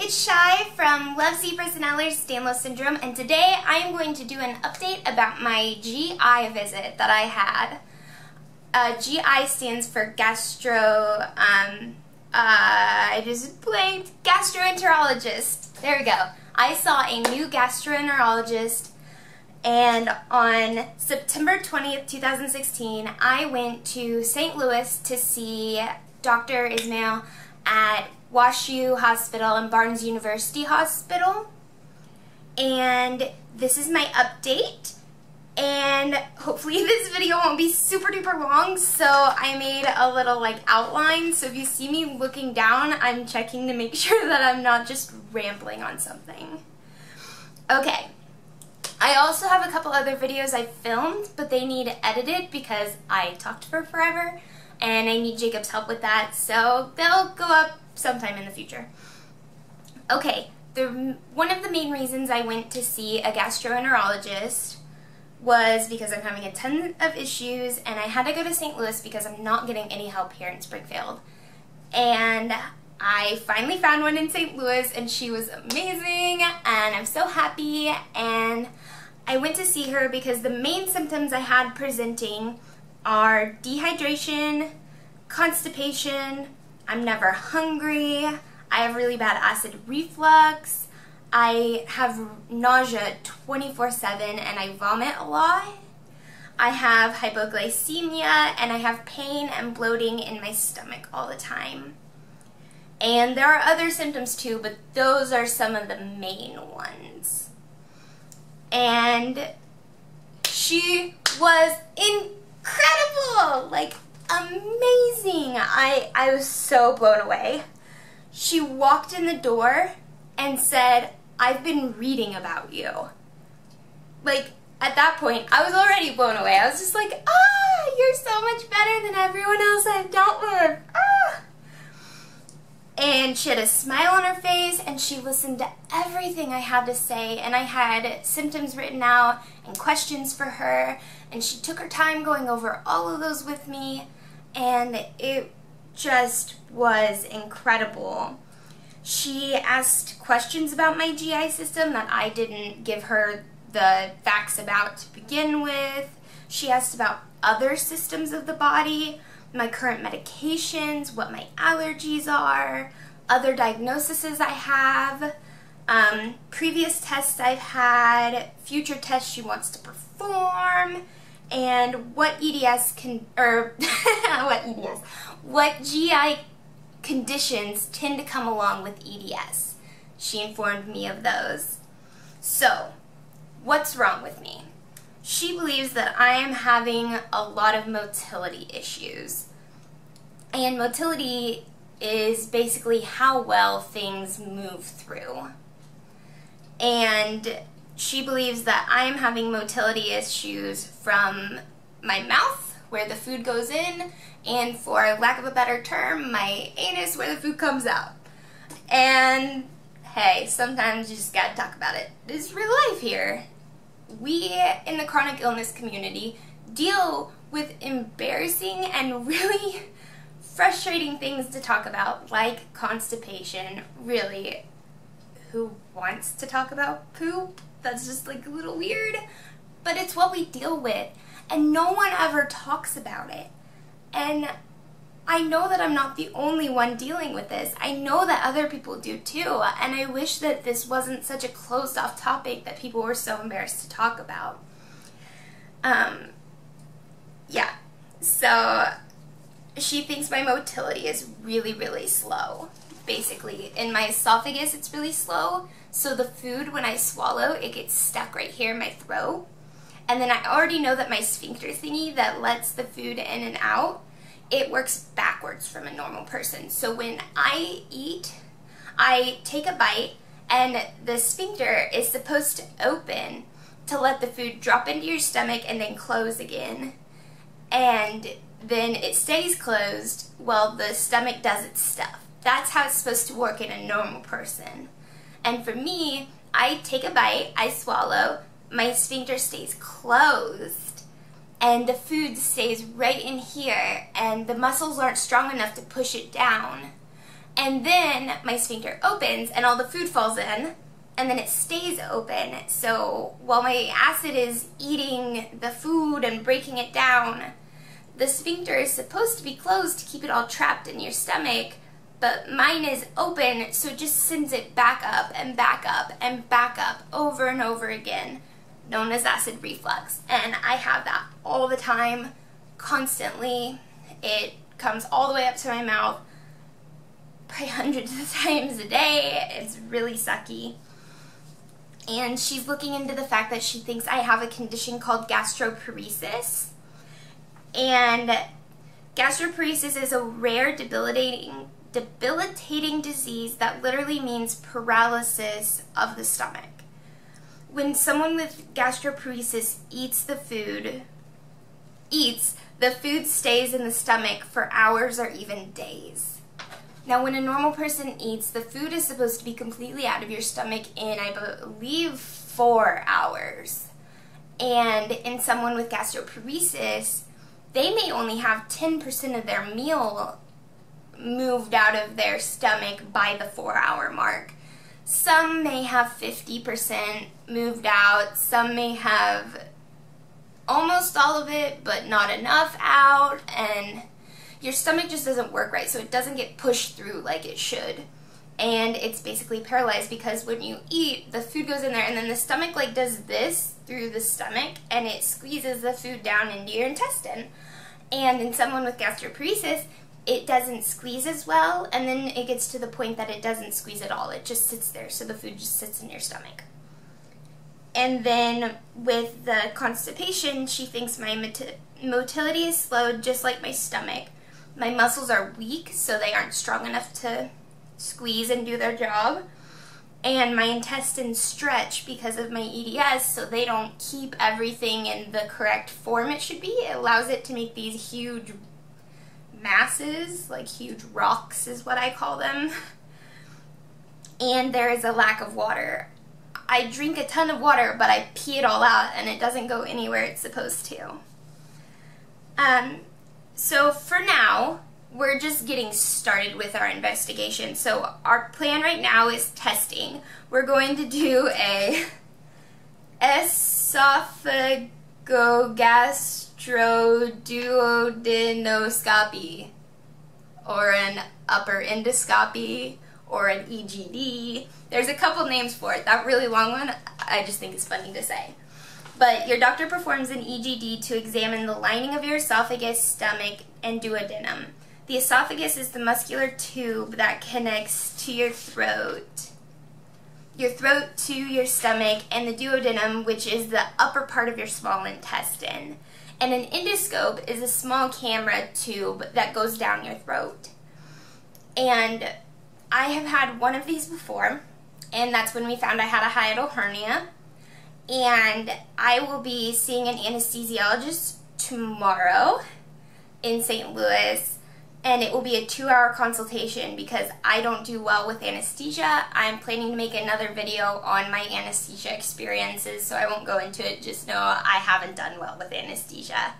it's Shy from Love Zebras and Ehlers-Danlos syndrome, and today I am going to do an update about my GI visit that I had. GI stands for I just blanked, gastroenterologist. There we go. I saw a new gastroenterologist, and on September 20th, 2016, I went to St. Louis to see Dr. Ismail at WashU Hospital and Barnes University Hospital. And this is my update, and hopefully this video won't be super duper long, so I made a little outline, so if you see me looking down, I'm checking to make sure that I'm not just rambling on something. Okay, I also have a couple other videos I filmed, but they need edited because I talked for forever and I need Jacob's help with that, so they'll go up sometime in the future. Okay, one of the main reasons I went to see a gastroenterologist was because I'm having a ton of issues, and I had to go to St. Louis because I'm not getting any help here in Springfield. And I finally found one in St. Louis, and she was amazing, and I'm so happy. And I went to see her because the main symptoms I had presenting are dehydration, constipation, I'm never hungry, I have really bad acid reflux, I have nausea 24/7 and I vomit a lot, I have hypoglycemia, and I have pain and bloating in my stomach all the time. And there are other symptoms too, but those are some of the main ones. And she was incredible! Amazing! I was so blown away. She walked in the door and said, "I've been reading about you." At that point, I was already blown away. I was just like, "Ah, you're so much better than everyone else I've dealt with. Ah!" And she had a smile on her face, and she listened to everything I had to say, and I had symptoms written out and questions for her, and she took her time going over all of those with me, and it just was incredible. She asked questions about my GI system that I didn't give her the facts about to begin with. She asked about other systems of the body, my current medications, what my allergies are, other diagnoses I have, previous tests I've had, future tests she wants to perform, and what what GI conditions tend to come along with EDS. She informed me of those. So, what's wrong with me? She believes that I am having a lot of motility issues. And motility is basically how well things move through. And she believes that I am having motility issues from my mouth, where the food goes in, and for lack of a better term, my anus, where the food comes out. And hey, sometimes you just gotta talk about it. It's real life here. We in the chronic illness community deal with embarrassing and really frustrating things to talk about, like constipation. Really, who wants to talk about poop? That's just a little weird, but it's what we deal with, and no one ever talks about it. And I know that I'm not the only one dealing with this. I know that other people do too, and I wish that this wasn't such a closed off topic that people were so embarrassed to talk about. Yeah, so she thinks my motility is really, really slow. Basically, in my esophagus it's really slow, so the food, when I swallow, it gets stuck right here in my throat. And then I already know that my sphincter thingy that lets the food in and out, it works backwards from a normal person. So when I eat, I take a bite, and the sphincter is supposed to open to let the food drop into your stomach and then close again. And then it stays closed while the stomach does its stuff. That's how it's supposed to work in a normal person. And for me, I take a bite, I swallow, my sphincter stays closed, and the food stays right in here, and the muscles aren't strong enough to push it down. And then my sphincter opens and all the food falls in, and then it stays open. So while my acid is eating the food and breaking it down, the sphincter is supposed to be closed to keep it all trapped in your stomach, but mine is open, so it just sends it back up and back up and back up over and over again, known as acid reflux. And I have that all the time, constantly. It comes all the way up to my mouth, probably hundreds of times a day. It's really sucky. And she's looking into the fact that she thinks I have a condition called gastroparesis. And gastroparesis is a rare debilitating disease that literally means paralysis of the stomach. When someone with gastroparesis eats, the food stays in the stomach for hours or even days. Now, when a normal person eats, the food is supposed to be completely out of your stomach in, I believe, 4 hours. And in someone with gastroparesis, they may only have 10% of their meal moved out of their stomach by the 4-hour mark. Some may have 50% moved out. Some may have almost all of it, but not enough out. And your stomach just doesn't work right, so it doesn't get pushed through like it should. And it's basically paralyzed because when you eat, the food goes in there, and then the stomach like does this through the stomach, and it squeezes the food down into your intestine. And in someone with gastroparesis, it doesn't squeeze as well, and then it gets to the point that it doesn't squeeze at all. It just sits there, so the food just sits in your stomach. And then with the constipation, she thinks my motility is slowed just like my stomach. My muscles are weak, so they aren't strong enough to squeeze and do their job. And my intestines stretch because of my EDS, so they don't keep everything in the correct form it should be. It allows it to make these huge masses, like huge rocks is what I call them. And there is a lack of water. I drink a ton of water, but I pee it all out, and it doesn't go anywhere it's supposed to. So for now, we're just getting started with our investigation. So our plan right now is testing. We're going to do a esophagogastroduodenoscopy, or an upper endoscopy, or an EGD. There's a couple names for it. That really long one, I just think is funny to say. But your doctor performs an EGD to examine the lining of your esophagus, stomach, and duodenum. The esophagus is the muscular tube that connects to your throat to your stomach, and the duodenum, which is the upper part of your small intestine. And an endoscope is a small camera tube that goes down your throat. And I have had one of these before, and that's when we found I had a hiatal hernia. And I will be seeing an anesthesiologist tomorrow in St. Louis, and it will be a 2-hour consultation because I don't do well with anesthesia. I'm planning to make another video on my anesthesia experiences, so I won't go into it. Just know I haven't done well with anesthesia.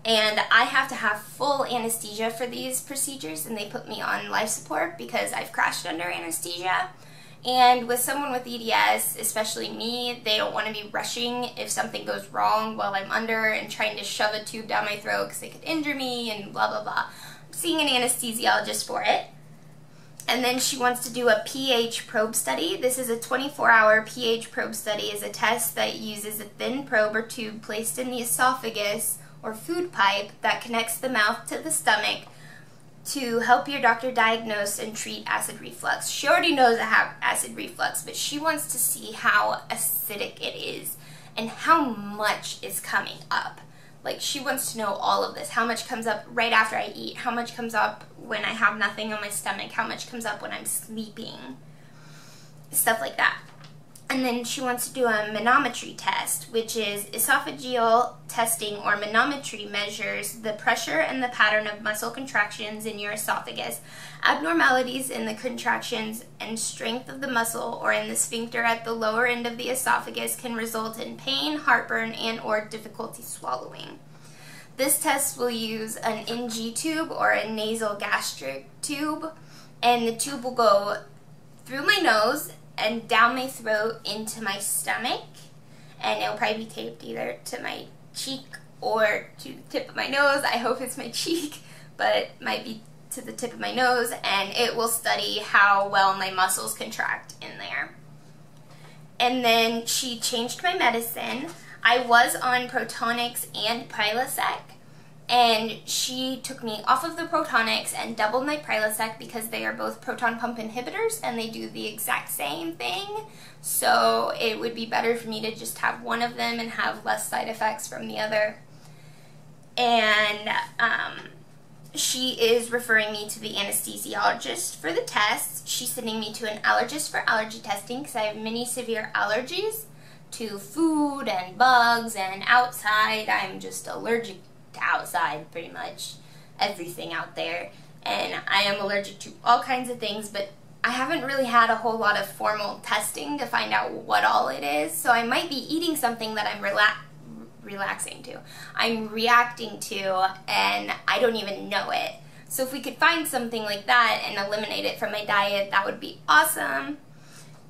And I have to have full anesthesia for these procedures, and they put me on life support because I've crashed under anesthesia. And with someone with EDS, especially me, they don't want to be rushing if something goes wrong while I'm under and trying to shove a tube down my throat because they could injure me and blah, blah, blah. I'm seeing an anesthesiologist for it. And then she wants to do a pH probe study. This is a 24-hour pH probe study. It's a test that uses a thin probe or tube placed in the esophagus or food pipe that connects the mouth to the stomach to help your doctor diagnose and treat acid reflux. She already knows I have acid reflux, but she wants to see how acidic it is and how much is coming up. Like, she wants to know all of this. How much comes up right after I eat? How much comes up when I have nothing on my stomach? How much comes up when I'm sleeping? Stuff like that. And then she wants to do a manometry test, which is esophageal testing, or manometry measures the pressure and the pattern of muscle contractions in your esophagus. Abnormalities in the contractions and strength of the muscle or in the sphincter at the lower end of the esophagus can result in pain, heartburn, and or difficulty swallowing. This test will use an NG tube or a nasal gastric tube, and the tube will go through my nose and down my throat into my stomach, and it'll probably be taped either to my cheek or to the tip of my nose. I hope it's my cheek, but it might be to the tip of my nose, and it will study how well my muscles contract in there. And then she changed my medicine. I was on Protonix and Prilosec, and she took me off of the Protonix and doubled my Prilosec because they are both proton pump inhibitors and they do the exact same thing. So it would be better for me to just have one of them and have less side effects from the other. And she is referring me to the anesthesiologist for the tests. She's sending me to an allergist for allergy testing because I have many severe allergies to food and bugs and outside. I'm just allergic to outside, pretty much everything out there, and I am allergic to all kinds of things, but I haven't really had a whole lot of formal testing to find out what all it is, so I might be eating something that I'm reacting to, and I don't even know it. So if we could find something like that and eliminate it from my diet, that would be awesome.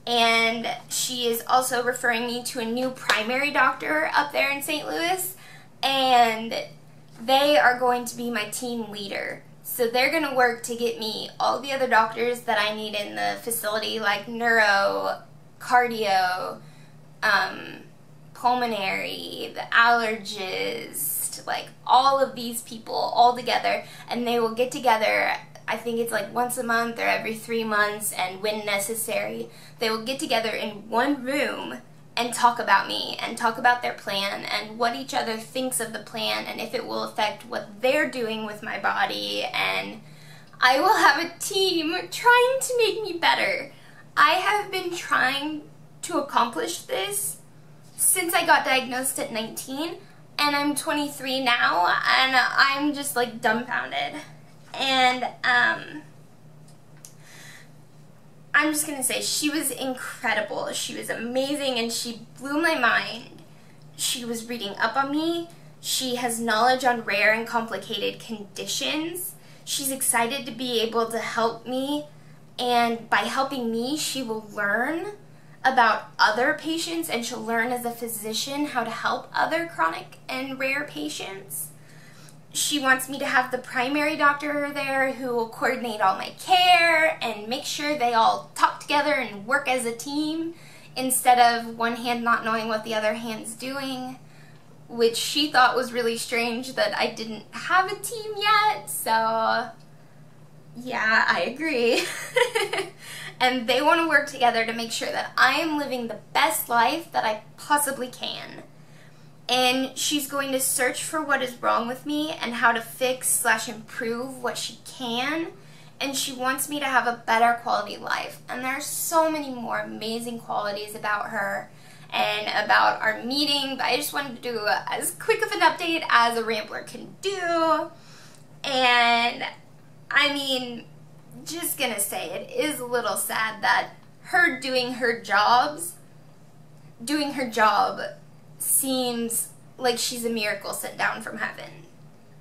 And she is also referring me to a new primary doctor up there in St. Louis, and they are going to be my team leader. So they're going to work to get me all the other doctors that I need in the facility, like neuro, cardio, pulmonary, the allergist, like all of these people all together, and they will get together. I think it's like once a month or every 3 months, and when necessary, they will get together in one room and talk about me and talk about their plan and what each other thinks of the plan and if it will affect what they're doing with my body, and I will have a team trying to make me better. I have been trying to accomplish this since I got diagnosed at 19, and I'm 23 now, and I'm just like dumbfounded. And I'm just gonna say, she was incredible. She was amazing, and she blew my mind. She was reading up on me. She has knowledge on rare and complicated conditions. She's excited to be able to help me, and by helping me, she will learn about other patients, and she'll learn as a physician how to help other chronic and rare patients. She wants me to have the primary doctor there who will coordinate all my care and make sure they all talk together and work as a team instead of one hand not knowing what the other hand's doing, which she thought was really strange that I didn't have a team yet. So yeah, I agree. And they want to work together to make sure that I am living the best life that I possibly can. And she's going to search for what is wrong with me and how to fix/improve what she can. And she wants me to have a better quality life. And there are so many more amazing qualities about her and about our meeting, but I just wanted to do as quick of an update as a rambler can do. And I mean, just gonna say, it is a little sad that her doing her job seems like she's a miracle sent down from heaven.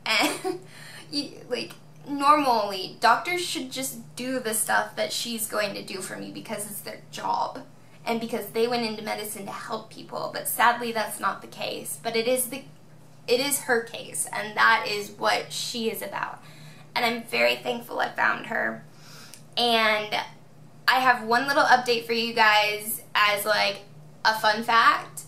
And like, normally doctors should just do the stuff that she's going to do for me because it's their job and because they went into medicine to help people, but sadly that's not the case. But it is her case, and that is what she is about, and I'm very thankful I found her. And I have one little update for you guys as like a fun fact.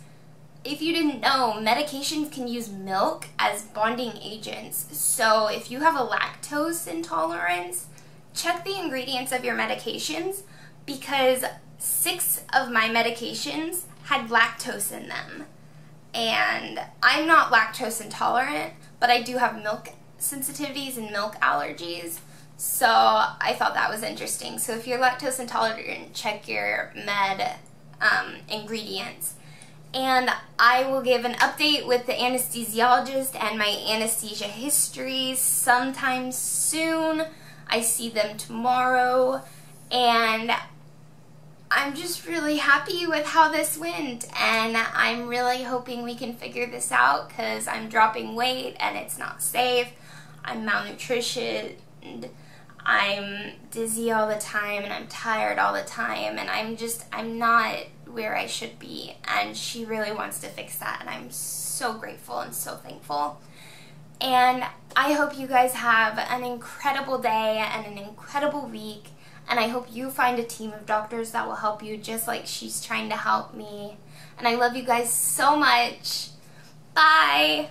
If you didn't know, medications can use milk as bonding agents. So if you have a lactose intolerance, check the ingredients of your medications, because 6 of my medications had lactose in them. And I'm not lactose intolerant, but I do have milk sensitivities and milk allergies. So I thought that was interesting. So if you're lactose intolerant, check your med ingredients. And I will give an update with the anesthesiologist and my anesthesia history sometime soon. I see them tomorrow, and I'm just really happy with how this went, and I'm really hoping we can figure this out because I'm dropping weight and it's not safe. I'm malnutritioned. I'm dizzy all the time and I'm tired all the time and I'm not where I should be, and she really wants to fix that, and I'm so grateful and so thankful. And I hope you guys have an incredible day and an incredible week, and I hope you find a team of doctors that will help you just like she's trying to help me. And I love you guys so much. Bye!